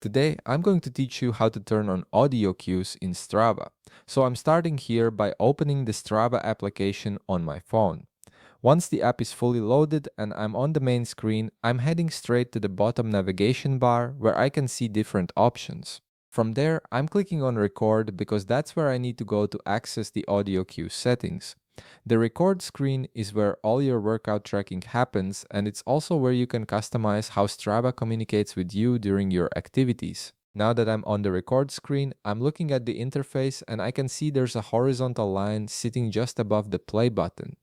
Today, I'm going to teach you how to turn on audio cues in Strava. So I'm starting here by opening the Strava application on my phone. Once the app is fully loaded and I'm on the main screen, I'm heading straight to the bottom navigation bar where I can see different options. From there, I'm clicking on record because that's where I need to go to access the audio cue settings. The record screen is where all your workout tracking happens, and it's also where you can customize how Strava communicates with you during your activities. Now that I'm on the record screen, I'm looking at the interface and I can see there's a horizontal line sitting just above the play button.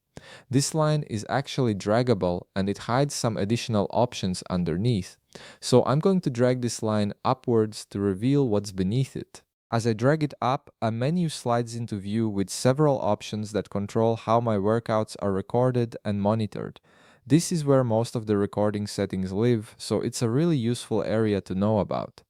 This line is actually draggable and it hides some additional options underneath. So I'm going to drag this line upwards to reveal what's beneath it. As I drag it up, a menu slides into view with several options that control how my workouts are recorded and monitored. This is where most of the recording settings live, so it's a really useful area to know about.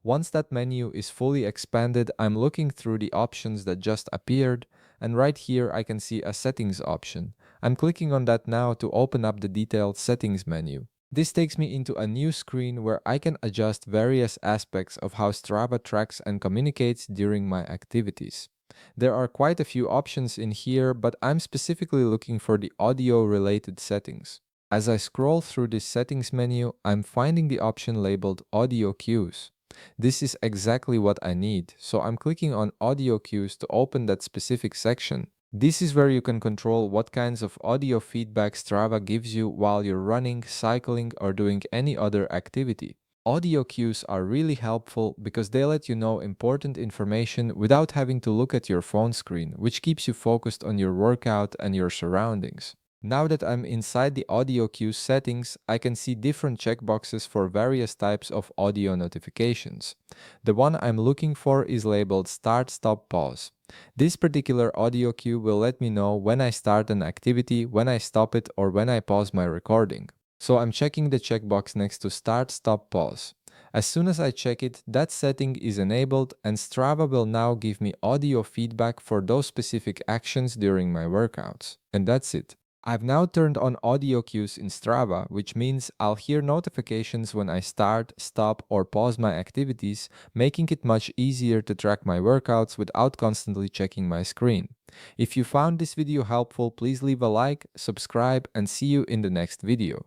Once that menu is fully expanded, I'm looking through the options that just appeared, and right here I can see a settings option. I'm clicking on that now to open up the detailed settings menu. This takes me into a new screen where I can adjust various aspects of how Strava tracks and communicates during my activities. There are quite a few options in here, but I'm specifically looking for the audio related settings. As I scroll through this settings menu, I'm finding the option labeled audio cues. This is exactly what I need, so I'm clicking on audio cues to open that specific section. This is where you can control what kinds of audio feedback Strava gives you while you're running, cycling, or doing any other activity. Audio cues are really helpful because they let you know important information without having to look at your phone screen, which keeps you focused on your workout and your surroundings. Now that I'm inside the audio cue settings, I can see different checkboxes for various types of audio notifications. The one I'm looking for is labeled Start, Stop, Pause. This particular audio cue will let me know when I start an activity, when I stop it, or when I pause my recording. So I'm checking the checkbox next to Start, Stop, Pause. As soon as I check it, that setting is enabled and Strava will now give me audio feedback for those specific actions during my workouts. And that's it. I've now turned on audio cues in Strava, which means I'll hear notifications when I start, stop, or pause my activities, making it much easier to track my workouts without constantly checking my screen. If you found this video helpful, please leave a like, subscribe, and see you in the next video.